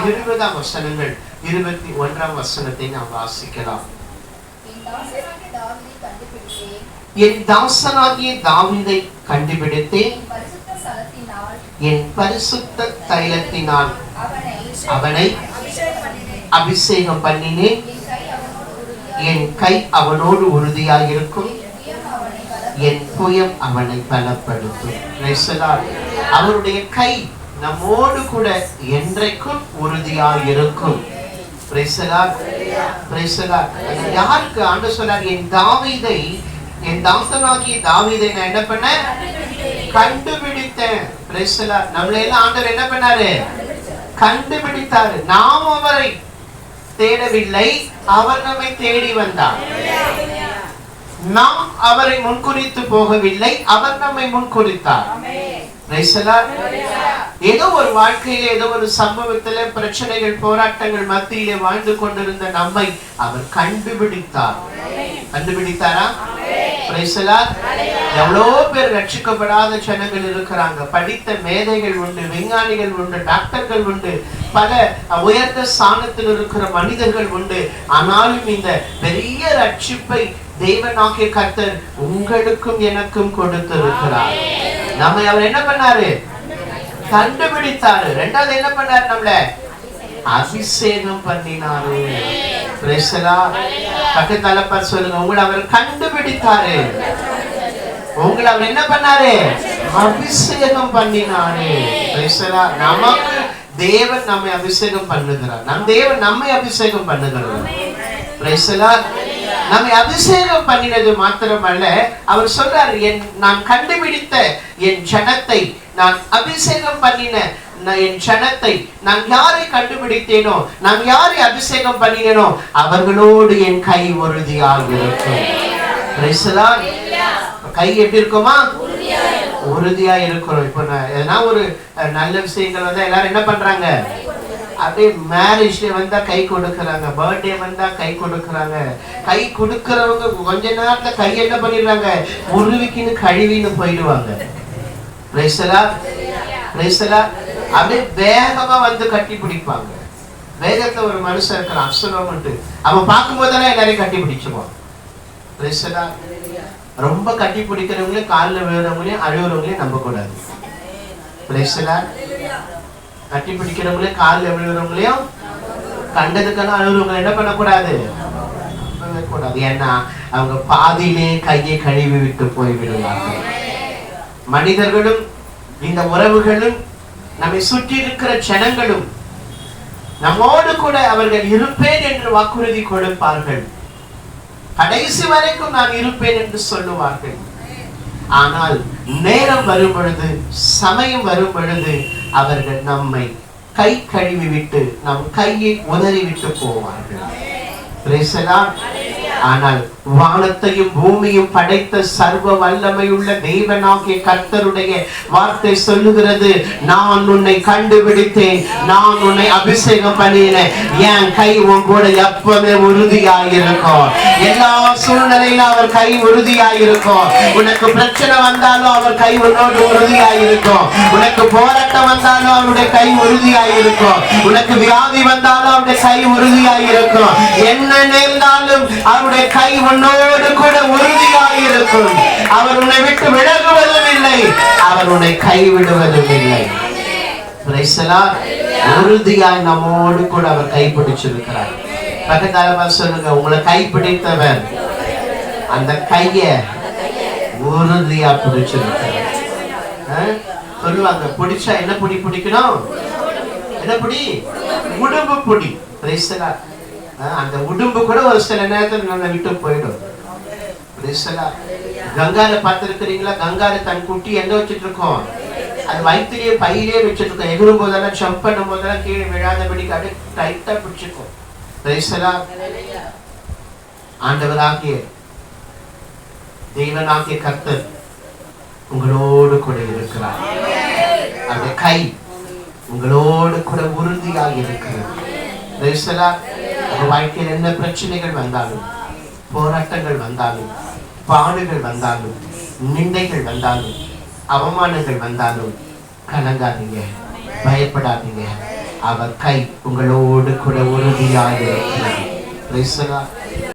20ஆம் வசனங்கள் 21ஆம் வசனத்தை நாம் வாசிக்கலாம். என் தாசனாகிய தாவீதை கண்டுபிடித்தேன், என் பரிசுத்த தைலத்தினால் அவனை அபிஷேகம் பண்ணினேன், என் கை அவனோடு உறுதியாயிருக்கும், என் புயம் அவனை பலப்படுத்தும். அவருடைய கை நம்மோடு கூட என்றைக்கும் உறுதியாயிருக்கும். யாருக்கு ஆண்டவர் சொன்னார்? என் தாவீதை, என் தாசனாகிய தாவீதை நான் என்ன பண்ண? கண்டுபிடித்தேன். நம்மளை எல்லாம் ஆண்டவர் என்ன பண்ணாரு? கண்டுபிடித்தாரு. நாம் அவரை தேடவில்லை, அவர் நம்மை தேடி வந்தார். நாம் அவரை முன்குறித்து போகவில்லை, அவர் நம்மை முன்குறித்தார். ஏதோ ஒரு வாழ்க்கையில, ஏதோ ஒரு சம்பவத்துல, பிரச்சனைகள், போராட்டங்கள் மத்தியிலே வாழ்ந்து கொண்டிருந்த நம்மை அவர் கண்டுபிடித்தார். கண்டுபிடித்தாரா? எவ்வளோ பேர் ரட்சிக்கப்படாத ஜனங்கள் இருக்கிறாங்க. படித்த மேதைகள் உண்டு, விஞ்ஞானிகள் உண்டு, டாக்டர்கள் உண்டு, பல உயர்ந்த ஸ்தானத்தில் இருக்கிற மனிதர்கள் உண்டு. ஆனாலும் இந்த பெரிய ரட்சிப்பை தேவனாகிய கர்த்தர் உங்களுக்கும் எனக்கும் கொடுத்திருக்கிறார். நம்ம அவர் என்ன பண்ணாரு? கண்டுபிடித்தாரு. ரெண்டாவது என்ன பண்ணாரு? நம்மள அபிஷேகம் பண்ணினாரு. பக்கத்தால பார்த்து சொல்லுங்க, உங்களை அவர் கண்டுபிடித்தாரு. உங்களை அவர் என்ன பண்ணாரு? அபிஷேகம் பண்ணினாரு. நமக்கு தேவன் நம்மை அபிஷேகம் பண்ணுகிறார். நம் தேவன் நம்மை அபிஷேகம் பண்ணுகிறார். நம்மை அபிஷேகம் பண்ணினது மாத்திரமல்ல, அவர் சொல்றாரு, நான் கண்டுபிடித்த என் ஜனத்தை, நான் அபிஷேகம் பண்ணின என் ஜனத்தை, நான் யாரை கண்டுபிடித்தேனோ, நான் யாரை அபிஷேகம் பண்ணினேனோ அவர்களோடு என் கை உறுதியாக இருக்கும். கை எப்படி இருக்குமா? உறுதியா இருக்கிறோம். இப்ப எதனா ஒரு நல்ல விஷயங்கள் வந்தா எல்லாரும் என்ன பண்றாங்க? அப்படியே மேரேஜ்ல வந்தா கை கொடுக்கறாங்க, பர்த்டே வந்தா கை கொடுக்கறாங்க. கை கொடுக்கறவங்க கொஞ்ச நேரத்துல கை என்ன பண்ணிடுறாங்க? முருவிக்குன்னு கழுவின்னு போயிடுவாங்க. அப்படியே வேகமா வந்து கட்டி பிடிப்பாங்க. வேகத்துல ஒரு மனுஷன் இருக்கிறான், அப்சலோம்னு. அவன் பார்க்கும் போதெல்லாம் எல்லாரையும் கட்டி பிடிச்சுவான். ரொம்ப கட்டி பிடிக்கிறவங்களையும், காலில் விழுறவங்களையும், அழுகுறவங்களையும் நம்ப கூடாது. கட்டி பிடிக்கிறவங்களையும், காலில் விழுகிறவங்களையும், கண்டதுக்கெல்லாம் அழுகுறவங்களை என்ன பண்ணக்கூடாது? கூடாது. ஏன்னா அவங்க பாதியிலே கையை கழுவி விட்டு போய்விடுவார்கள். மனிதர்களும், இந்த உறவுகளும், நம்மை சுற்றி இருக்கிற ஜனங்களும் நம்மோடு கூட அவர்கள் இருப்பேன் என்று வாக்குறுதி கொடுப்பார்கள். கடைசி வரைக்கும் நான் இருப்பேன் என்று சொல்லுவார்கள். ஆனால் நேரம் வரும் பொழுது, சமயம் வரும் பொழுது அவர்கள் நம்மை கை கழுவி விட்டு நம் கையை உதறி விட்டு போவார்கள். ஆனால் வானத்தையும் பூமியும் படைத்த சர்வ வல்லமையுள்ள தேவனாகிய கர்த்தருடைய வார்த்தை சொல்லுகிறது, நான் உன்னை கண்டுபிடித்தேன், நான் உன்னை அபிஷேகம் பண்ணினேன், என் கை உன் கூட எப்பவுமே உறுதியாயிருக்கும். எல்லா சூழ்நிலையிலும் அவர் கை உறுதியாயிருக்கும். உனக்கு பிரச்சனை வந்தாலும் அவர் கை உன்னோடு உறுதியாயிருக்கும். உனக்கு போராட்டம் வந்தாலும் அவருடைய கை உறுதியாயிருக்கும். உனக்கு வியாதி வந்தாலும் அவருடைய கை உறுதியாயிருக்கும். என்ன நேர்ந்தாலும் அவருடைய கை உன்னோடு கூட உறுதியாயிருக்கும். அவர் உன்னை விட்டு விலகுவதும் இல்லை, அவர் உன்னை கைவிடுவதும் இல்லை. உறுதியாய் நம்மோடு கூட அவர் கைப்பிடிச்சிருக்கிறார். பக்கத்தால சொல்லுங்க, உங்களை கைப்பிடித்தவர் அந்த கைய உறுதியா பிடிச்சிருக்கிறார். சொல்லுவாங்க, பிடிச்சா என்ன புடி பிடிக்கணும்? என்ன புடி? உடம்பு புடி. அந்த உடம்பு கூட ஒரு சில நேரத்தில் நம்ம விட்டு போயிடும். கங்கால பார்த்திருக்கிறீங்களா? கங்கால தன் குட்டி எங்க வச்சுட்டு இருக்கோம்? அது வயிற்றுலயே பையிலே வச்சுட்டு இருக்கோம். எகிரும் போதெல்லாம், ஜம்ப் பண்ணும் போதெல்லாம் கீழே விழாதபடி டைட்டா பிடிச்சிருக்கோம். ஆண்டவராகிய தேவனாகிய கர்த்தர் உங்களோடு கூட இருக்கிறார். அந்த கை உங்களோடு கூட உறுதியாக இருக்கிறது. வாழ்க்கையில் என்ன பிரச்சனைகள் வந்தாலும், போராட்டங்கள் வந்தாலும், பாடுகள் வந்தாலும், நிந்தைகள் வந்தாலும், அவமானங்கள் வந்தாலும் கலங்காதீங்க, பயப்படாதீங்க. அவர் கை உங்களோடு கூட உறுதியாக இருக்கிறது. Praise the Lord.